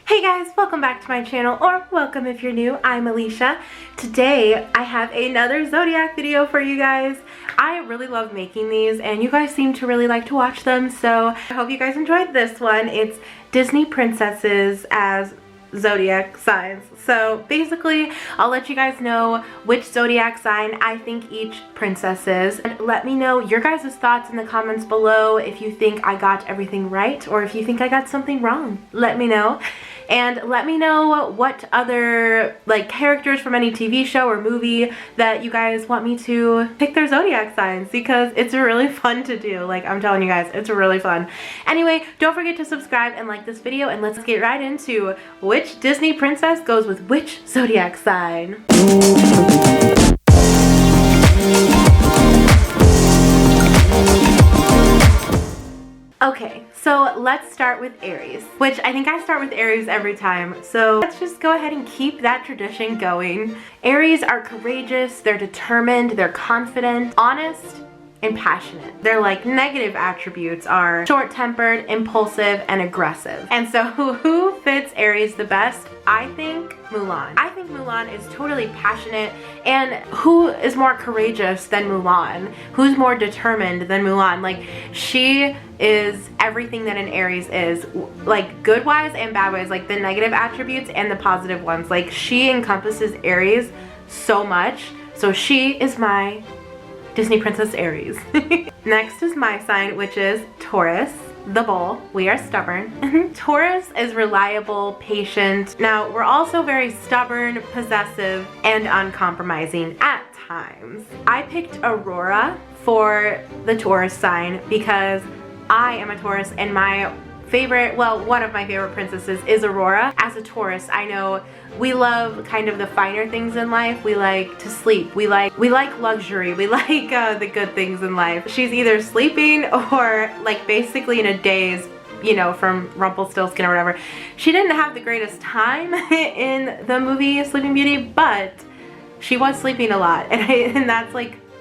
Hey guys, welcome back to my channel, or welcome if you're new. I'm Alicia. Today I have another zodiac video for you guys. I really love making these and you guys seem to really like to watch them, so I hope you guys enjoyed this one. It's Disney princesses as zodiac signs. So basically I'll let you guys know which zodiac sign I think each princess is, and let me know your guys' thoughts in the comments below. If you think I got everything right or if you think I got something wrong, let me know. And let me know what other characters from any TV show or movie that you guys want me to pick their zodiac signs, because it's really fun to do. Like, I'm telling you guys, it's really fun. Anyway, don't forget to subscribe and like this video, and let's get right into which Disney princess goes with which zodiac sign. Okay, so let's start with Aries, which I think I start with Aries every time. So let's just go ahead and keep that tradition going. Aries are courageous, they're determined, they're confident, honest, and passionate. Their negative attributes are short-tempered, impulsive, and aggressive. And so who fits Aries the best? I think Mulan. I think Mulan is totally passionate, and who is more courageous than Mulan? Who's more determined than Mulan? She is everything that an Aries is, good wise and bad wise, the negative attributes and the positive ones. She encompasses Aries so much. So she is my Disney Princess Aries. Next is my sign, which is Taurus, the bull. We are stubborn. Taurus is reliable, patient. Now, we're also very stubborn, possessive, and uncompromising at times. I picked Aurora for the Taurus sign because I am a Taurus, and my favorite, well, one of my favorite princesses is Aurora. As a Taurus, I know we love kind of the finer things in life. We like to sleep. We like luxury. We like the good things in life. She's either sleeping or basically in a daze, you know, from Rumpelstiltskin or whatever. She didn't have the greatest time in the movie Sleeping Beauty, but she was sleeping a lot, and that's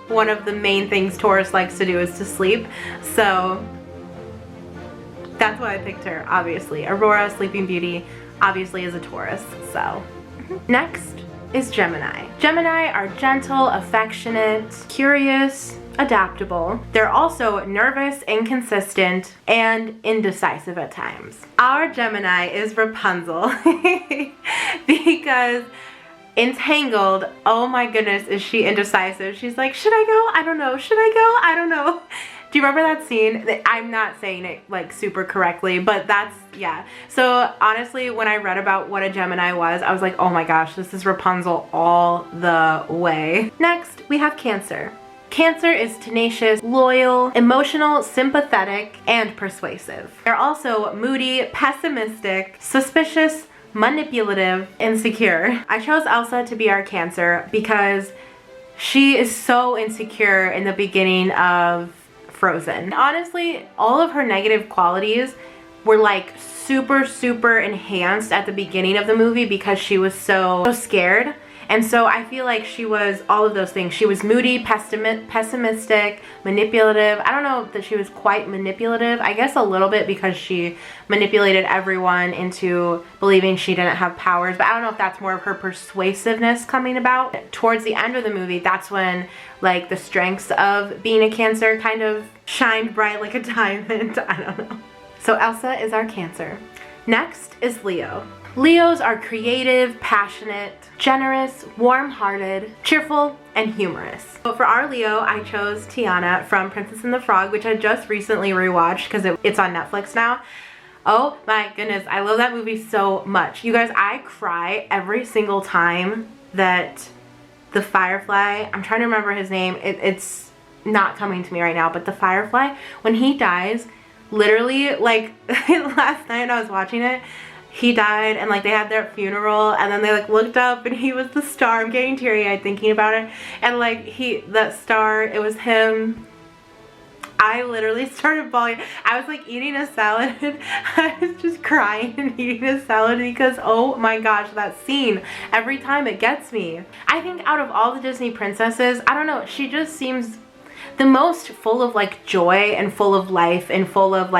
one of the main things Taurus likes to do, is to sleep. So that's why I picked her, obviously. Aurora, Sleeping Beauty, obviously is a Taurus, so. Next is Gemini. Gemini are gentle, affectionate, curious, adaptable. They're also nervous, inconsistent, and indecisive at times. Our Gemini is Rapunzel because Entangled, oh my goodness, is she indecisive. She's like, should I go? I don't know. Should I go? I don't know. Do you remember that scene? I'm not saying it super correctly, but that's, yeah. So honestly, when I read about what a Gemini was, I was like, oh my gosh, this is Rapunzel all the way. Next, we have Cancer. Cancer is tenacious, loyal, emotional, sympathetic, and persuasive. They're also moody, pessimistic, suspicious, manipulative, insecure. I chose Elsa to be our Cancer because she is so insecure in the beginning of Frozen. Honestly, all of her negative qualities were super enhanced at the beginning of the movie because she was so scared. And so I feel like she was all of those things. She was moody, pessimistic, manipulative. I don't know that she was quite manipulative. I guess a little bit, because she manipulated everyone into believing she didn't have powers. But I don't know if that's more of her persuasiveness coming about. Towards the end of the movie, that's when the strengths of being a Cancer kind of shined bright like a diamond. I don't know. So Elsa is our Cancer. Next is Leo. Leos are creative, passionate, generous, warm-hearted, cheerful, and humorous. So for our Leo, I chose Tiana from Princess and the Frog, which I just recently rewatched because it's on Netflix now. Oh my goodness, I love that movie so much. You guys, I cry every single time that the Firefly, I'm trying to remember his name, it's not coming to me right now, but the Firefly, when he dies, literally, last night I was watching it, he died, and they had their funeral, and then they looked up and he was the star. I'm getting teary-eyed thinking about it. And that star, it was him. I literally started bawling. I was eating a salad. I was just crying and eating a salad because, oh my gosh, that scene, every time it gets me. I think out of all the Disney princesses, I don't know, she just seems the most full of joy and full of life and full of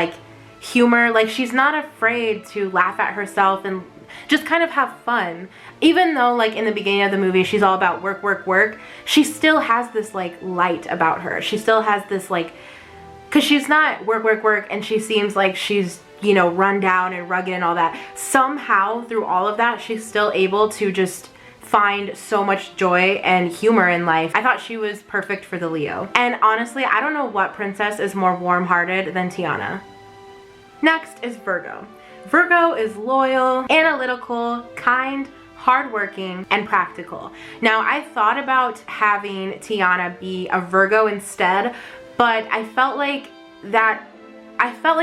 humor. She's not afraid to laugh at herself and just kind of have fun. Even though like in the beginning of the movie she's all about work, work, work, she still has this like light about her. She still has this like, because she's not work, work, work, and she seems like she's, you know, run down and rugged and all that. Somehow through all of that, she's still able to just find so much joy and humor in life. I thought she was perfect for the Leo. And honestly, I don't know what princess is more warm-hearted than Tiana. Next is Virgo. Virgo is loyal, analytical, kind, hardworking, and practical. Now, I thought about having Tiana be a Virgo instead, but I felt like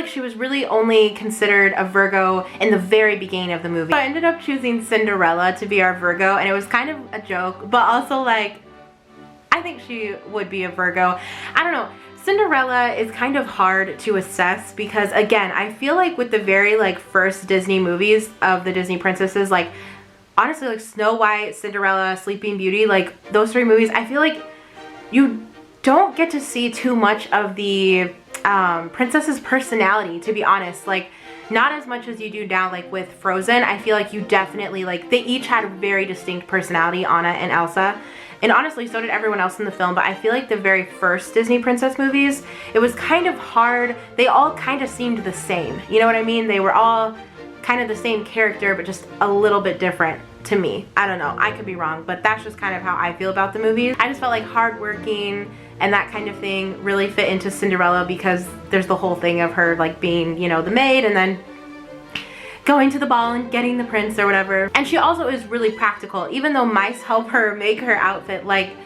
she was really only considered a Virgo in the very beginning of the movie. So I ended up choosing Cinderella to be our Virgo, and it was kind of a joke, but also like, I think she would be a Virgo. I don't know. Cinderella is kind of hard to assess because, again, I feel like with the very like first Disney movies of the Disney princesses, like honestly like Snow White, Cinderella, Sleeping Beauty, like those three movies, I feel like you don't get to see too much of the princess's personality, to be honest. Like not as much as you do now, like with Frozen. I feel like you definitely, like, they each had a very distinct personality, Anna and Elsa, and honestly so did everyone else in the film. But I feel like the very first Disney princess movies, it was kind of hard. They all kind of seemed the same, you know what I mean? They were all kind of the same character but just a little bit different to me. I don't know, I could be wrong, but that's just kind of how I feel about the movies. I just felt like hardworking and that kind of thing really fit into Cinderella because there's the whole thing of her like being, you know, the maid and then going to the ball and getting the prince or whatever. And she also is really practical. Even though mice help her make her outfit, like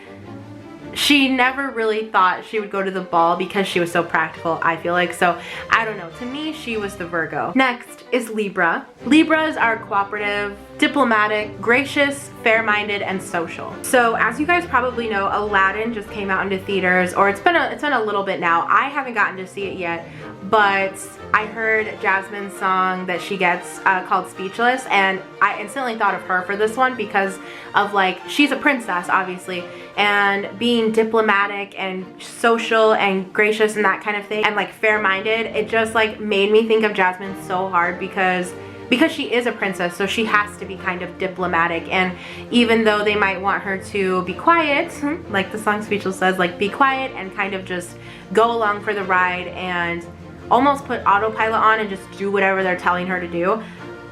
she never really thought she would go to the ball because she was so practical, I feel like. So I don't know, to me she was the Virgo. Next is Libra. Libras are cooperative, diplomatic, gracious, fair-minded, and social. So as you guys probably know, Aladdin just came out into theaters, or it's been a little bit now. I haven't gotten to see it yet, but I heard Jasmine's song that she gets called Speechless, and I instantly thought of her for this one because of like, she's a princess obviously, and being diplomatic and social and gracious and that kind of thing, and like fair-minded, it just like made me think of Jasmine so hard because she is a princess, so she has to be kind of diplomatic. And even though they might want her to be quiet, like the song Speechless says, like be quiet and kind of just go along for the ride and almost put autopilot on and just do whatever they're telling her to do,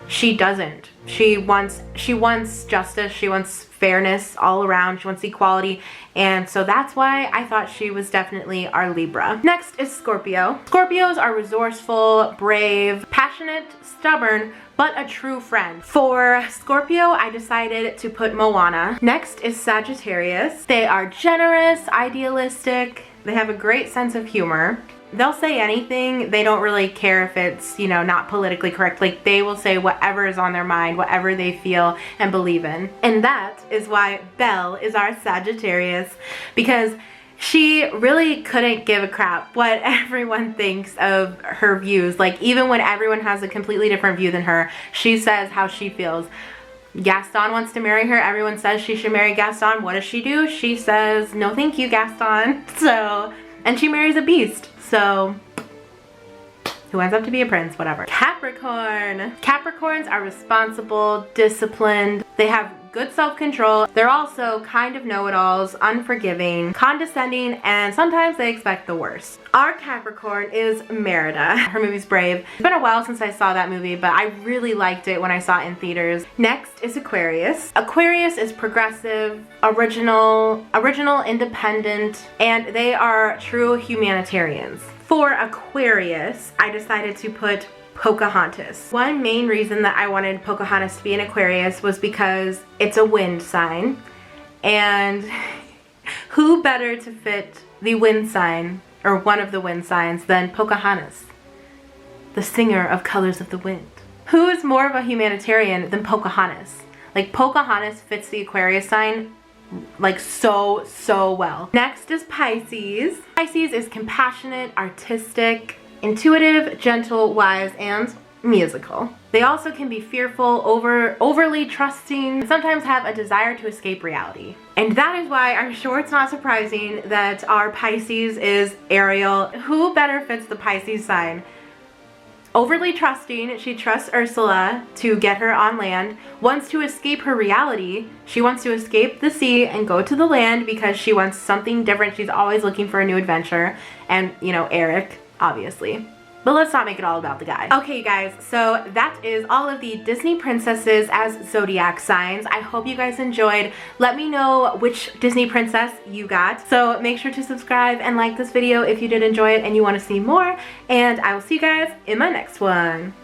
she doesn't. She wants justice, she wants fairness all around, she wants equality, and so that's why I thought she was definitely our Libra. Next is Scorpio. Scorpios are resourceful, brave, passionate, stubborn, but a true friend. For Scorpio, I decided to put Moana. Next is Sagittarius. They are generous, idealistic, they have a great sense of humor. They'll say anything. They don't really care if it's, you know, not politically correct. Like, they will say whatever is on their mind, whatever they feel and believe in. And that is why Belle is our Sagittarius, because she really couldn't give a crap what everyone thinks of her views. Like, even when everyone has a completely different view than her, she says how she feels. Gaston wants to marry her. Everyone says she should marry Gaston. What does she do? She says, no thank you, Gaston. So, and she marries a beast. So, who ends up to be a prince, whatever. Capricorn. Capricorns are responsible, disciplined. They have good self-control. They're also kind of know-it-alls, unforgiving, condescending, and sometimes they expect the worst. Our Capricorn is Merida. Her movie's Brave. It's been a while since I saw that movie, but I really liked it when I saw it in theaters. Next is Aquarius. Aquarius is progressive, original, independent, and they are true humanitarians. For Aquarius, I decided to put Pocahontas. One main reason that I wanted Pocahontas to be an Aquarius was because it's a wind sign, and who better to fit the wind sign, or one of the wind signs, than Pocahontas, the singer of Colors of the Wind. Who is more of a humanitarian than Pocahontas? Like, Pocahontas fits the Aquarius sign like so well. Next is Pisces. Pisces is compassionate, artistic, intuitive, gentle, wise, and musical. They also can be fearful, overly trusting, and sometimes have a desire to escape reality. And that is why I'm sure it's not surprising that our Pisces is Ariel. Who better fits the Pisces sign overly trusting. She trusts Ursula to get her on land, wants to escape her reality. She wants to escape the sea and go to the land because she wants something different. She's always looking for a new adventure. And, you know, Eric, obviously. But let's not make it all about the guy. Okay, guys, so that is all of the Disney princesses as zodiac signs. I hope you guys enjoyed. Let me know which Disney princess you got. So make sure to subscribe and like this video if you did enjoy it and you want to see more. And I will see you guys in my next one.